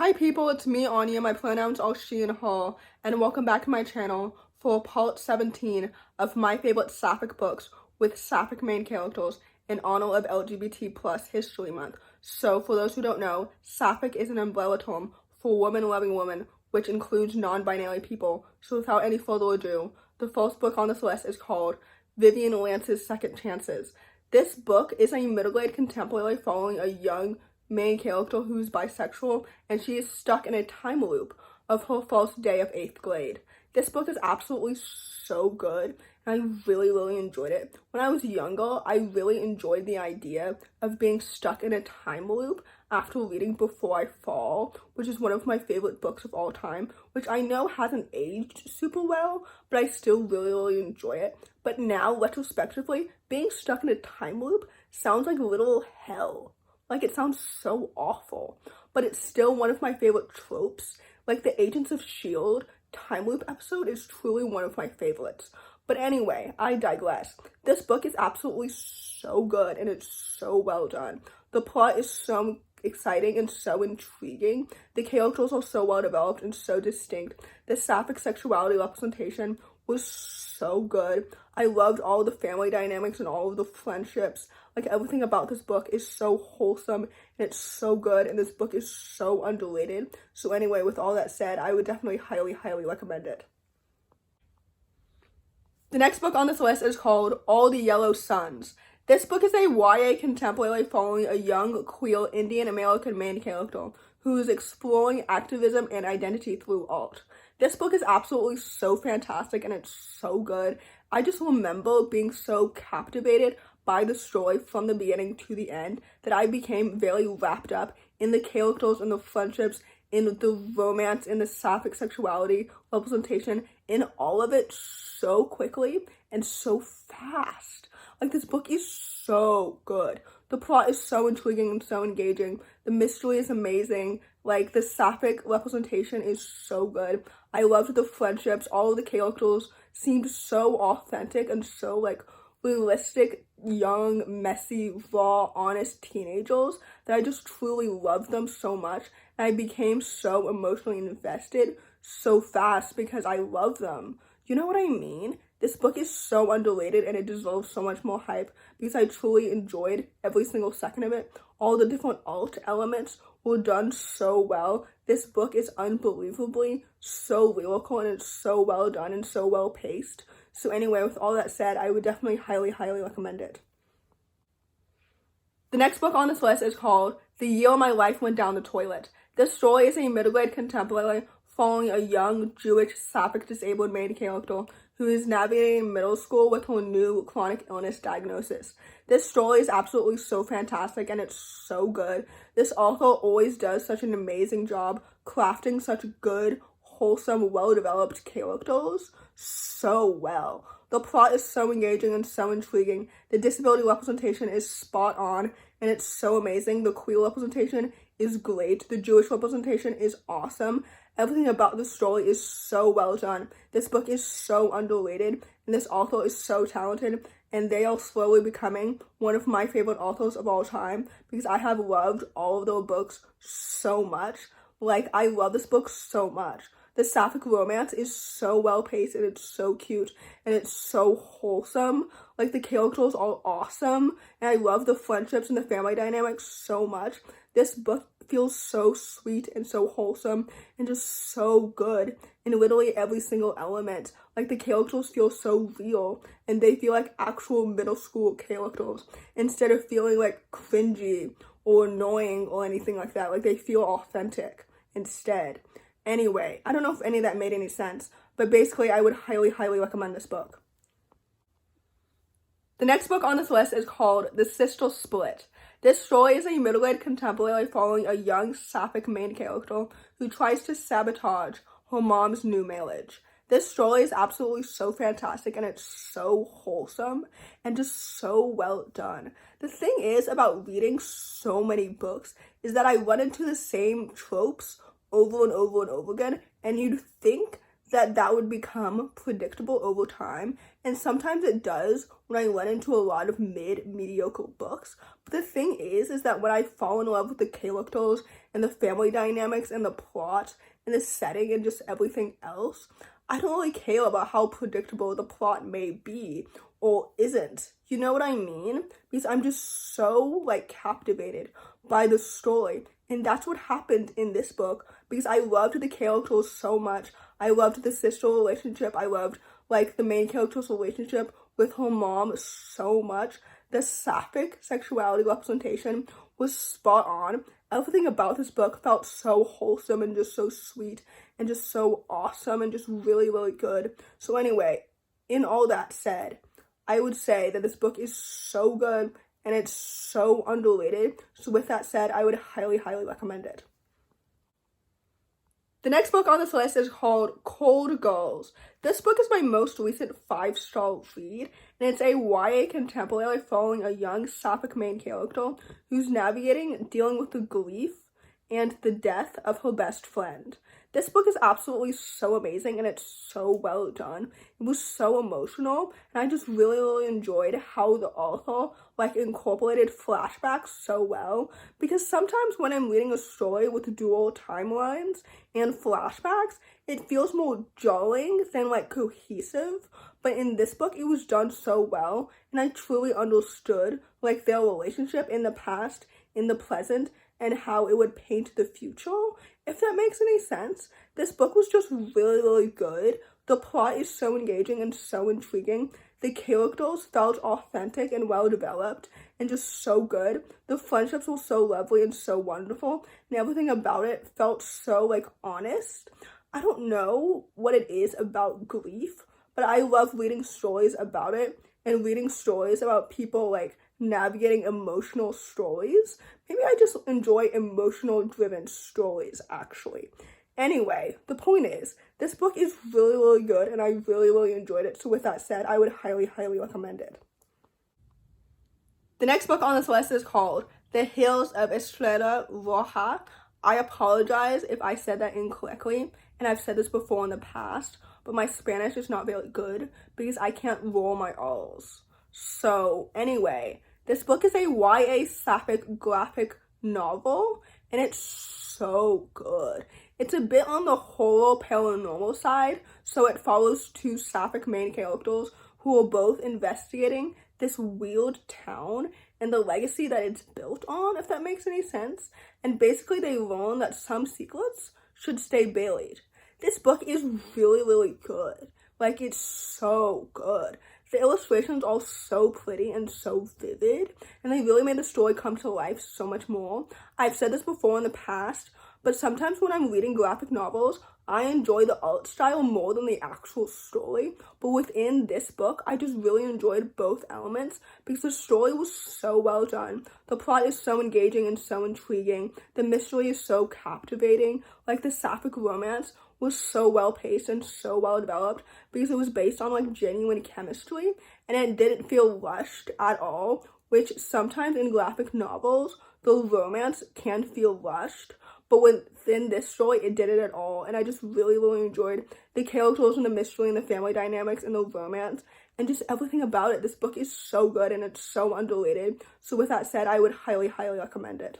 Hi people, it's me, Anja, my pronouns are she and her, and welcome back to my channel for part 17 of my favorite Sapphic books with Sapphic main characters in honor of LGBT plus History Month. So for those who don't know, Sapphic is an umbrella term for woman-loving women, which includes non-binary people. So without any further ado, the first book on this list is called Vivian Lantz's Second Chances. This book is a middle-grade contemporary following a young main character who's bisexual, and she is stuck in a time loop of her first day of 8th grade. This book is absolutely so good, and I really enjoyed it. When I was younger, I really enjoyed the idea of being stuck in a time loop after reading Before I Fall, which is one of my favorite books of all time, which I know hasn't aged super well, but I still really enjoy it. But now, retrospectively, being stuck in a time loop sounds like literal hell. Like, it sounds so awful, but it's still one of my favorite tropes. Like, the Agents of S.H.I.E.L.D. time loop episode is truly one of my favorites. But anyway, I digress. This book is absolutely so good, and it's so well done. The plot is so exciting and so intriguing. The characters are so well developed and so distinct. The Sapphic sexuality representation was so good. I loved all the family dynamics and all of the friendships. Like, everything about this book is so wholesome and it's so good, and this book is so underrated. So anyway, with all that said, I would definitely highly recommend it. The next book on this list is called All the Yellow Suns. This book is a YA contemporary following a young, queer Indian American main character who is exploring activism and identity through art. This book is absolutely so fantastic and it's so good. I just remember being so captivated by the story from the beginning to the end that I became very wrapped up in the characters and the friendships, in the romance, in the Sapphic sexuality representation, in all of it so quickly and so fast. Like, this book is so good. The plot is so intriguing and so engaging. The mystery is amazing. Like, the Sapphic representation is so good. I loved the friendships. All of the characters seemed so authentic and so, like, realistic, young, messy, raw, honest teenagers that I just truly loved them so much. And I became so emotionally invested so fast because I love them. You know what I mean? This book is so underrated and it deserves so much more hype because I truly enjoyed every single second of it. All the different art elements were done so well. This book is unbelievably so lyrical and it's so well done and so well paced. So anyway, with all that said, I would definitely highly recommend it. The next book on this list is called The Year My Life Went Down the Toilet. This story is a middle-grade contemporary following a young Jewish Sapphic disabled main character who is navigating middle school with her new chronic illness diagnosis. This story is absolutely so fantastic and it's so good. This author always does such an amazing job crafting such good, wholesome, well-developed characters so well. The plot is so engaging and so intriguing. The disability representation is spot on and it's so amazing. The queer representation is great. The Jewish representation is awesome. Everything about the story is so well done. This book is so underrated, and this author is so talented, and they are slowly becoming one of my favorite authors of all time because I have loved all of their books so much. Like, I love this book so much. The Sapphic romance is so well paced and it's so cute and it's so wholesome. Like, the characters are awesome and I love the friendships and the family dynamics so much. This book feels so sweet and so wholesome and just so good in literally every single element. Like, the characters feel so real and they feel like actual middle school characters instead of feeling like cringy or annoying or anything like that. Like, they feel authentic instead. Anyway, I don't know if any of that made any sense, but basically I would highly recommend this book. The next book on this list is called The Sister Split. This story is a middle-grade contemporary following a young Sapphic main character who tries to sabotage her mom's new marriage. This story is absolutely so fantastic and it's so wholesome and just so well done. The thing is about reading so many books is that I run into the same tropes over and over again, and you'd think that would become predictable over time, and sometimes it does when I run into a lot of mediocre books. But the thing is that when I fall in love with the characters and the family dynamics and the plot and the setting and just everything else, I don't really care about how predictable the plot may be or isn't. You know what I mean? Because I'm just so, like, captivated by the story. And that's what happened in this book, because I loved the characters so much. I loved the sister relationship. I loved, like, the main character's relationship with her mom so much. The Sapphic sexuality representation was spot on. Everything about this book felt so wholesome and just so sweet and just so awesome and just really, really good. So anyway, in all that said, I would say that this book is so good and it's so underrated. So with that said, I would highly, highly recommend it. The next book on this list is called Cold Girls. This book is my most recent 5-star read, and it's a YA contemporary following a young Sapphic main character who's dealing with the grief and the death of her best friend. This book is absolutely so amazing, and it's so well done. It was so emotional, and I just really, really enjoyed how the author, like, incorporated flashbacks so well, because sometimes when I'm reading a story with dual timelines and flashbacks, it feels more jarring than, like, cohesive, but in this book, it was done so well, and I truly understood, like, their relationship in the past, in the present, and how it would paint the future, if that makes any sense. This book was just really, really good. The plot is so engaging and so intriguing. The characters felt authentic and well developed and just so good. The friendships were so lovely and so wonderful, and everything about it felt so, like, honest. I don't know what it is about grief, but I love reading stories about it and reading stories about people, like, navigating emotional stories. Maybe I just enjoy emotional driven stories, actually. Anyway, the point is, this book is really, really good, and I really, really enjoyed it. So with that said, I would highly, highly recommend it. The next book on this list is called The Hills of Estrella Roja. I apologize if I said that incorrectly, and I've said this before in the past, but my Spanish is not very good because I can't roll my R's. So anyway, this book is a YA Sapphic graphic novel, and it's so good. It's a bit on the horror paranormal side, so it follows 2 Sapphic main characters who are both investigating this weird town and the legacy that it's built on, if that makes any sense. And basically they learn that some secrets should stay buried. This book is really, really good. Like, it's so good. The illustrations are so pretty and so vivid, and they really made the story come to life so much more. I've said this before in the past, but sometimes when I'm reading graphic novels, I enjoy the art style more than the actual story. But within this book, I just really enjoyed both elements because the story was so well done. The plot is so engaging and so intriguing. The mystery is so captivating. Like, the Sapphic romance was so well paced and so well developed because it was based on, like, genuine chemistry, and it didn't feel rushed at all, which sometimes in graphic novels the romance can feel rushed, but within this story it didn't at all. And I just really, really enjoyed the characters and the mystery and the family dynamics and the romance and just everything about it. This book is so good and it's so underrated. So with that said, I would highly, highly recommend it.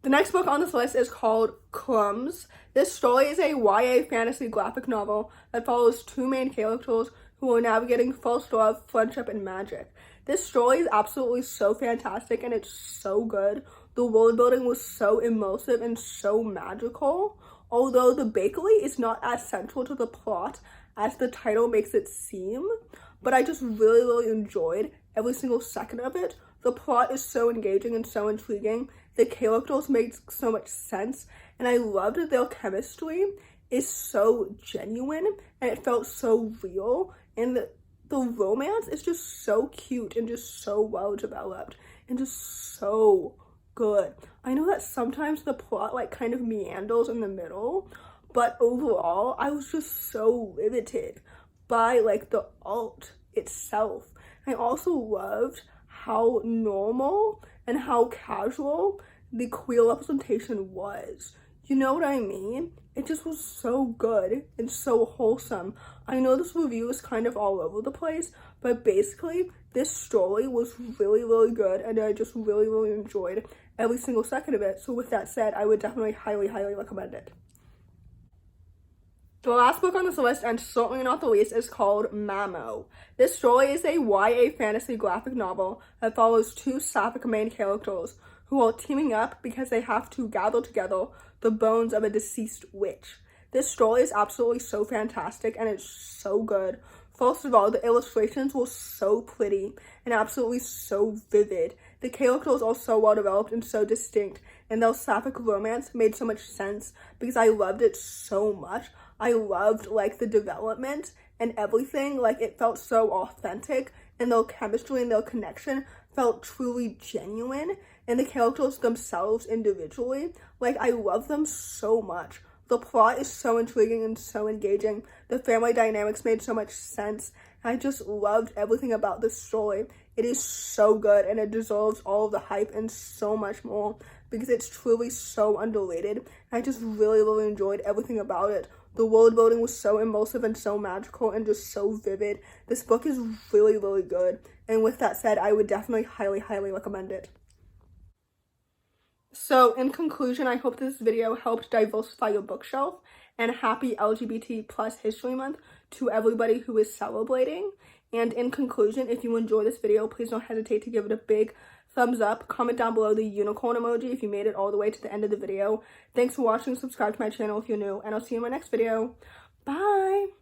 The next book on this list is called Crumbs. This story is a YA fantasy graphic novel that follows 2 main characters who are navigating first love, friendship, and magic. This story is absolutely so fantastic and it's so good. The world building was so immersive and so magical, although the bakery is not as central to the plot as the title makes it seem, but I just really, really enjoyed every single second of it. The plot is so engaging and so intriguing. The characters make so much sense, and I loved that their chemistry is so genuine, and it felt so real, and the romance is just so cute and just so well developed and just so good. I know that sometimes the plot, like, kind of meanders in the middle, but overall I was just so riveted by, like, the art itself. I also loved how normal and how casual the queer representation was. You know what I mean? It just was so good and so wholesome. I know this review is kind of all over the place, but basically this story was really, really good, and I just really, really enjoyed every single second of it. So with that said, I would definitely highly, highly recommend it. The last book on this list, and certainly not the least, is called Mamo. This story is a YA fantasy graphic novel that follows two Sapphic main characters who are teaming up because they have to gather together the bones of a deceased witch. This story is absolutely so fantastic, and it's so good. First of all, the illustrations were so pretty and absolutely so vivid. The characters are so well developed and so distinct, and their Sapphic romance made so much sense because I loved it so much. I loved, like, the development and everything. Like, it felt so authentic, and their chemistry and their connection felt truly genuine, and the characters themselves individually, like, I love them so much. The plot is so intriguing and so engaging. The family dynamics made so much sense. I just loved everything about this story. It is so good, and it deserves all of the hype and so much more because it's truly so underrated. I just really, really enjoyed everything about it. The world building was so immersive and so magical and just so vivid. This book is really, really good. And with that said, I would definitely highly, highly recommend it. So in conclusion, I hope this video helped diversify your bookshelf, and happy LGBT plus History Month to everybody who is celebrating. And in conclusion, if you enjoy this video, please don't hesitate to give it a big thumbs up. Comment down below the unicorn emoji if you made it all the way to the end of the video. Thanks for watching. Subscribe to my channel if you're new, and I'll see you in my next video. Bye!